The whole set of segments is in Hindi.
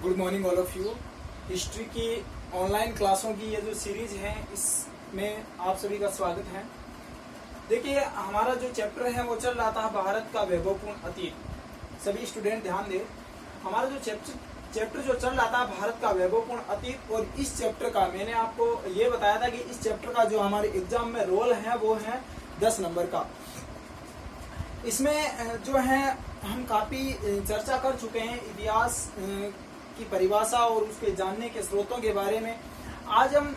Good morning all of you. History की ऑनलाइन क्लासों की ये जो सीरीज है इसमें आप सभी का स्वागत है। देखिए, हमारा जो चैप्टर है वो चल रहा था भारत का वैभवपूर्ण अतीत। सभी स्टूडेंट ध्यान दें, हमारा जो चैप्टर जो चल रहा था भारत का वैभवपूर्ण अतीत, और इस चैप्टर का मैंने आपको ये बताया था कि इस चैप्टर का जो हमारे एग्जाम में रोल है वो है 10 नंबर का। इसमें जो है हम काफी चर्चा कर चुके हैं इतिहास की परिभाषा और उसके जानने के स्रोतों के बारे में। आज हम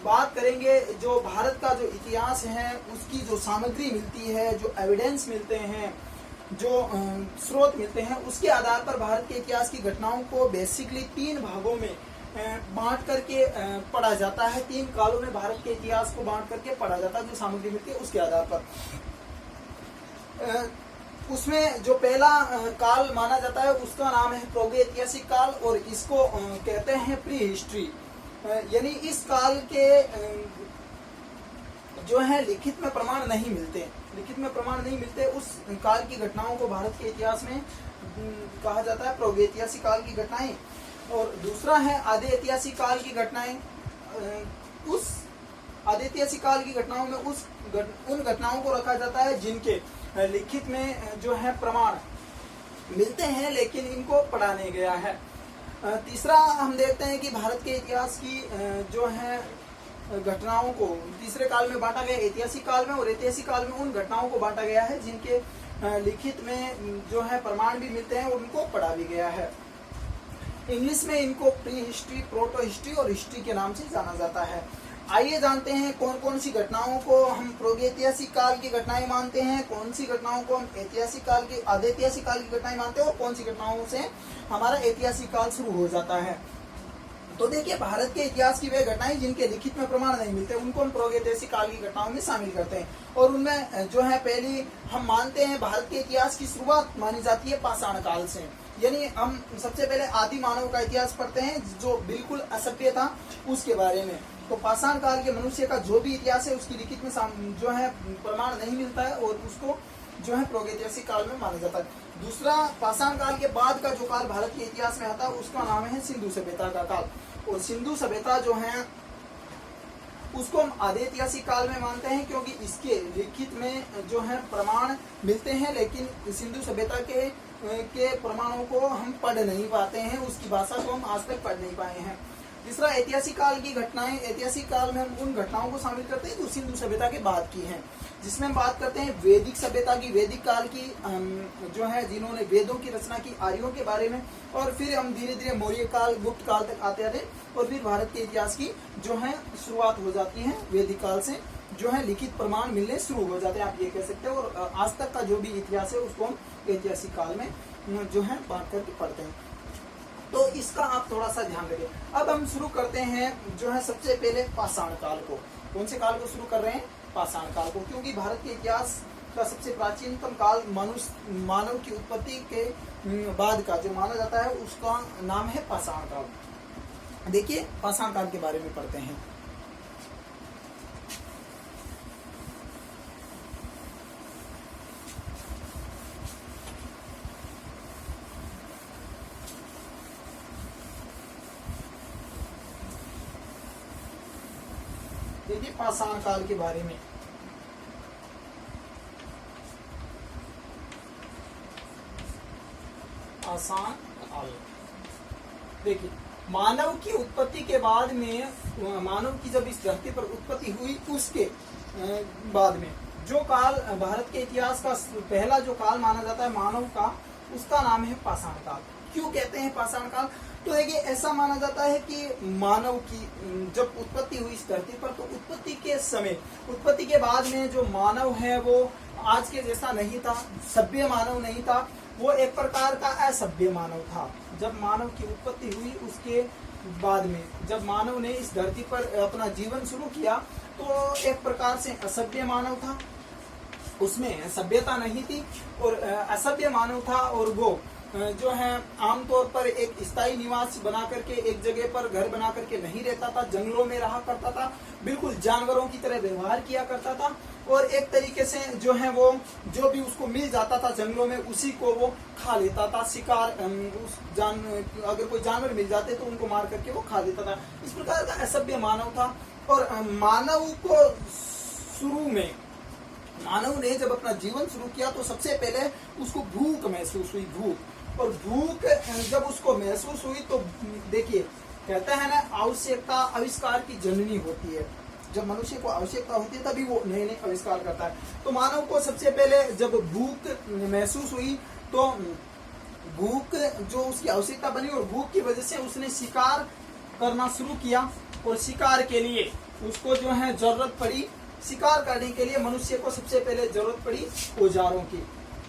बात करेंगे जो भारत का जो इतिहास है उसकी जो सामग्री मिलती है, जो एविडेंस मिलते हैं, जो स्रोत मिलते हैं, उसके आधार पर भारत के इतिहास की घटनाओं को बेसिकली 3 भागों में बांट करके पढ़ा जाता है। 3 कालों में भारत के इतिहास को बांट करके पढ़ा जाता है। जो सामग्री मिलती है उसके आधार पर उसमें जो पहला काल माना जाता है उसका नाम है प्रागैतिहासिक काल, और इसको कहते हैं प्री हिस्ट्री। यानी इस काल के जो है लिखित में प्रमाण नहीं मिलते, उस काल की घटनाओं को भारत के इतिहास में कहा जाता है प्रागैतिहासिक काल की घटनाएं। और दूसरा है आदि ऐतिहासिक काल की घटनाएं। उस आदि ऐतिहासिक काल की घटनाओं में उन घटनाओं को रखा जाता है जिनके लिखित में जो है प्रमाण मिलते हैं लेकिन इनको पढ़ा नहीं गया है। तीसरा हम देखते हैं कि भारत के इतिहास की जो है घटनाओं को तीसरे काल में बांटा गया, ऐतिहासिक काल में, और ऐतिहासिक काल में उन घटनाओं को बांटा गया है जिनके लिखित में जो है प्रमाण भी मिलते हैं और उनको पढ़ा भी गया है। इंग्लिश में इनको प्री हिस्ट्री, प्रोटो हिस्ट्री और हिस्ट्री के नाम से जाना जाता है। आइए जानते हैं कौन कौन सी घटनाओं को हम प्रागैतिहासिक काल की घटनाएं मानते हैं, कौन सी घटनाओं को हम ऐतिहासिक काल की आदि ऐतिहासिक काल की घटनाएं मानते हैं, और कौन सी घटनाओं से हमारा ऐतिहासिक काल शुरू हो जाता है। तो देखिए, भारत के इतिहास की वे घटनाएं जिनके लिखित में प्रमाण नहीं मिलते उनको हम प्रागैतिहासिक काल की घटनाओं में शामिल करते हैं। और उनमें जो है पहली हम मानते हैं भारत के इतिहास की शुरुआत मानी जाती है पाषाण काल से। यानी हम सबसे पहले आदि मानव का इतिहास पढ़ते हैं जो बिल्कुल असभ्य था उसके बारे में। तो पाषाण काल के मनुष्य का जो भी इतिहास है उसकी लिखित में जो है प्रमाण नहीं मिलता है और उसको जो है प्रागैतिहासिक काल में माना जाता है। दूसरा, पाषाण काल के बाद का जो काल भारत के इतिहास में आता है उसका नाम है सिंधु सभ्यता का काल। और सिंधु सभ्यता जो है उसको हम आदि ऐतिहासिक काल में मानते हैं क्योंकि इसके लिखित में जो है प्रमाण मिलते हैं लेकिन सिंधु सभ्यता के प्रमाणों को हम पढ़ नहीं पाते हैं, उसकी भाषा को हम आज तक पढ़ नहीं पाए हैं। तीसरा, ऐतिहासिक काल की घटनाएं। ऐतिहासिक काल में हम उन घटनाओं को शामिल करते हैं जो सिंधु सभ्यता के बाद की हैं, जिसमें हम बात करते हैं वैदिक सभ्यता की, वैदिक काल की जो है जिन्होंने वेदों की रचना की, आर्यों के बारे में। और फिर हम धीरे धीरे मौर्य काल, गुप्त काल तक आते आते और फिर भारत के इतिहास की जो है शुरुआत हो जाती है वैदिक काल से, जो है लिखित प्रमाण मिलने शुरू हो जाते हैं, आप ये कह सकते हो। और आज तक का जो भी इतिहास है उसको हम ऐतिहासिक काल में जो है बांट करके पढ़ते हैं। तो इसका आप थोड़ा सा ध्यान रखें। अब हम शुरू करते हैं जो है सबसे पहले पाषाण काल को। कौन से काल को शुरू कर रहे हैं? पाषाण काल को, क्योंकि भारत के इतिहास का सबसे प्राचीनतम काल मानव की उत्पत्ति के बाद का जो माना जाता है उसका नाम है पाषाण काल। देखिए, पाषाण काल के बारे में पढ़ते हैं। देखिए, पाषाण काल के बारे में पाषाण काल। देखिए, मानव की उत्पत्ति के बाद में, मानव की जब इस धरती पर उत्पत्ति हुई उसके बाद में जो काल भारत के इतिहास का पहला जो काल माना जाता है मानव का, उसका नाम है पाषाण काल। क्यों कहते हैं पाषाण काल? तो देखिए, ऐसा माना जाता है कि मानव की जब उत्पत्ति हुई इस धरती पर, तो उत्पत्ति के समय, उत्पत्ति के बाद में जो मानव है वो आज के जैसा नहीं था, सभ्य मानव नहीं था, वो एक प्रकार का असभ्य मानव था। जब मानव की उत्पत्ति हुई उसके बाद में जब मानव ने इस धरती पर अपना जीवन शुरू किया तो एक प्रकार से असभ्य मानव था, उसमें सभ्यता नहीं थी और असभ्य मानव था, और वो जो है आमतौर पर एक स्थायी निवास बना करके एक जगह पर घर बना करके नहीं रहता था, जंगलों में रहा करता था, बिल्कुल जानवरों की तरह व्यवहार किया करता था और एक तरीके से जो है वो जो भी उसको मिल जाता था जंगलों में उसी को वो खा लेता था। शिकार अगर कोई जानवर मिल जाते तो उनको मार करके वो खा लेता था। इस प्रकार का असभ्य मानव था। और मानव को शुरू में मानव ने जब अपना जीवन शुरू किया तो सबसे पहले उसको भूख महसूस हुई, भूख। और भूख जब उसको महसूस हुई तो देखिए कहते हैं ना, आवश्यकता आविष्कार की जननी होती है। जब मनुष्य को आवश्यकता होती है तभी वो नए नए आविष्कार करता है। तो मानव को सबसे पहले जब भूख महसूस हुई तो भूख जो उसकी आवश्यकता बनी और भूख की वजह से उसने शिकार करना शुरू किया। और शिकार के लिए उसको जो है जरूरत पड़ी, शिकार करने के लिए मनुष्य को सबसे पहले जरूरत पड़ी औजारों की,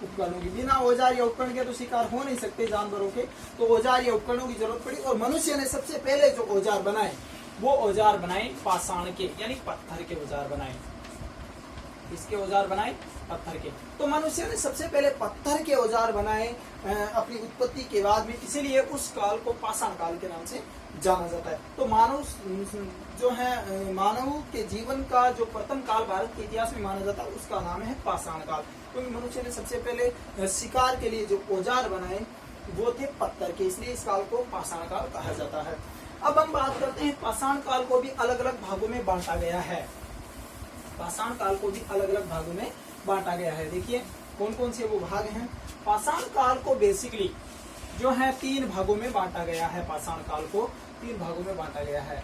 उपकरणों की। बिना औजार या उपकरण के तो शिकार हो नहीं सकते जानवरों के, तो औजार या उपकरणों की जरूरत पड़ी। और मनुष्य ने सबसे पहले जो औजार बनाए वो औजार बनाए पाषाण के, यानी पत्थर के औजार बनाए। इसके औजार बनाए पत्थर के। तो मनुष्य ने सबसे पहले पत्थर के औजार बनाए अपनी उत्पत्ति के बाद में, इसीलिए उस काल को पाषाण काल के नाम से जाना जाता है। तो मानव जो है मानव के जीवन का जो प्रथम काल भारत के इतिहास में माना जाता है उसका नाम है पाषाण काल, क्योंकि मनुष्य ने सबसे पहले शिकार के लिए जो औजार बनाए वो थे पत्थर के, इसलिए इस काल को पाषाण काल कहा जाता है। अब हम बात करते हैं पाषाण काल को भी अलग अलग भागों में बांटा गया है। पाषाण काल को भी अलग अलग भागों में बांटा गया है। देखिए कौन कौन से वो भाग हैं। पाषाण काल को बेसिकली जो है 3 भागों में बांटा गया है। पाषाण काल को 3 भागों में बांटा गया है।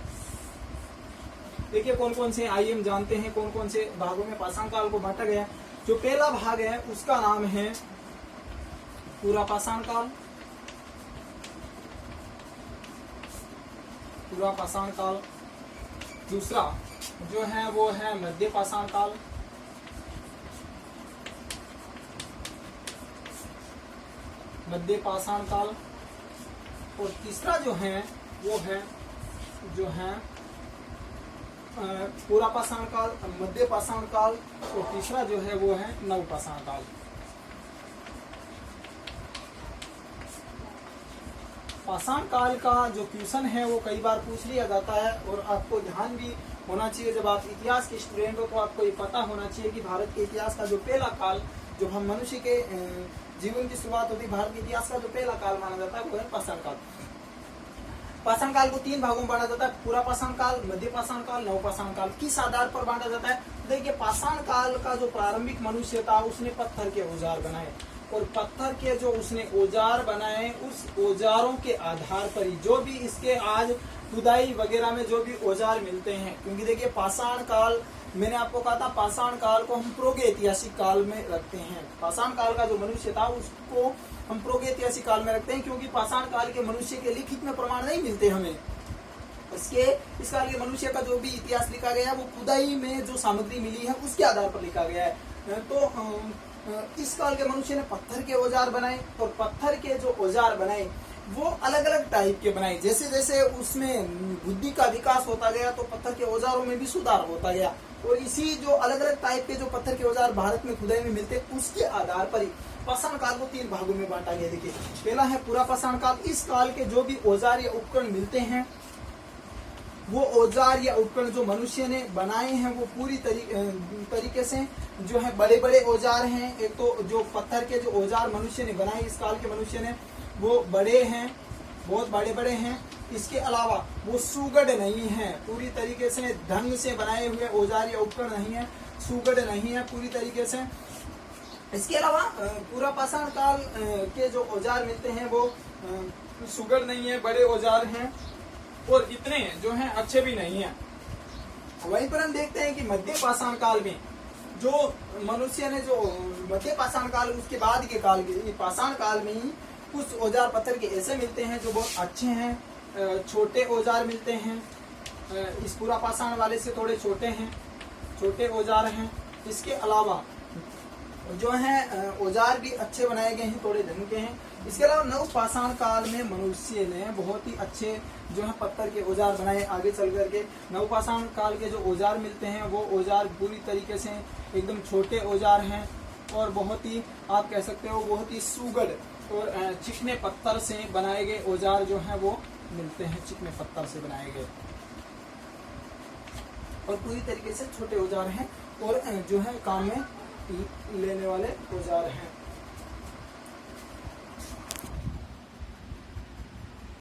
देखिए कौन कौन से, आइए हम जानते हैं कौन कौन से भागों में पाषाण काल को बांटा गया है। जो पहला भाग है उसका नाम है पूरा पाषाण काल, पूरा पाषाण काल। दूसरा जो है वो है मध्य पाषाण काल, मध्य पाषाण काल। और तीसरा जो है वो है जो है पूरा पाषाण काल, मध्य पाषाण काल। और तीसरा जो है वो है नव पाषाण काल। पाषाण काल का जो क्वेश्चन है वो कई बार पूछ लिया जाता है और आपको ध्यान भी होना चाहिए, जब आप इतिहास के स्टूडेंट हो तो आपको ये पता होना चाहिए कि भारत के इतिहास का जो पहला काल, जो हम मनुष्य के जीवन की शुरुआत होती है, भारत के इतिहास का जो पहला काल माना जाता है वो है पाषाण काल। पाषाण काल को 3 भागों में बांटा जाता है, पूरा पाषाण काल, मध्य पाषाण काल, नव पाषाण काल। किस आधार पर बांटा जाता है? देखिए पाषाण काल का जो प्रारंभिक मनुष्य था उसने पत्थर के औजार बनाए और पत्थर के जो उसने औजार बनाए उस औजारों के आधार पर ही जो भी इसके आज खुदाई वगैरह में जो भी औजार मिलते हैं, क्योंकि देखिए पाषाण काल, मैंने आपको कहा था पाषाण काल को हम प्रागैतिहासिक काल में रखते हैं। पाषाण काल का जो मनुष्य था उसको हम प्रागैतिहासिक काल में रखते हैं, क्योंकि पाषाण काल के मनुष्य के लिखित में प्रमाण नहीं मिलते हमें। इस काल के मनुष्य का जो भी इतिहास लिखा गया है वो खुदाई में जो सामग्री मिली है उसके आधार पर लिखा गया है। तो इस काल के मनुष्य ने पत्थर के औजार बनाए और पत्थर के जो औजार बनाए वो अलग अलग टाइप के बनाए। जैसे जैसे उसमें बुद्धि का विकास होता गया तो पत्थर के औजारों में भी सुधार होता गया और इसी जो अलग अलग टाइप के जो पत्थर के औजार भारत में खुदाई में मिलते उसके आधार पर ही पाषाण काल को 3 भागों में बांटा गया। देखिए पहला है पूरा पाषाण काल। इस काल के जो भी औजार या उपकरण मिलते हैं वो औजार या उपकरण जो मनुष्य ने बनाए हैं वो पूरी तरीके से जो है बड़े बड़े औजार हैं। एक तो जो पत्थर के जो औजार मनुष्य ने बनाए इस काल के मनुष्य ने वो बड़े हैं, बहुत बड़े बड़े हैं। इसके अलावा वो सुगढ़ नहीं है, पूरी तरीके से ढंग से बनाए हुए औजार या उपकरण नहीं है, सुगढ़ नहीं है पूरी तरीके से। इसके अलावा पूरा पाषाण काल के जो औजार मिलते हैं वो सुगढ़ नहीं है, बड़े औजार हैं और इतने जो हैं अच्छे भी नहीं है। वहीं पर हम देखते हैं कि मध्य पाषाण काल में जो मनुष्य ने जो मध्य पाषाण काल उसके बाद के काल के पाषाण काल में ही कुछ औजार पत्थर के ऐसे मिलते हैं जो बहुत अच्छे हैं, छोटे औजार मिलते हैं। इस पूरा पाषाण वाले से थोड़े छोटे हैं, छोटे औजार हैं। इसके अलावा जो है औजार भी अच्छे बनाए गए हैं, थोड़े ढंग के हैं। इसके अलावा नव पाषाण काल में मनुष्य ने बहुत ही अच्छे जो है पत्थर के औजार बनाए। आगे चल करके नव पाषाण काल के जो औजार मिलते हैं वो औजार पूरी तरीके से एकदम छोटे औजार हैं और बहुत ही आप कह सकते हो बहुत ही सुगढ़ और चिकने पत्थर से बनाए गए औजार जो हैं वो मिलते हैं, चिकने पत्थर से बनाए गए, और पूरी तरीके से छोटे औजार हैं और जो है काम में लेने वाले औजार हैं।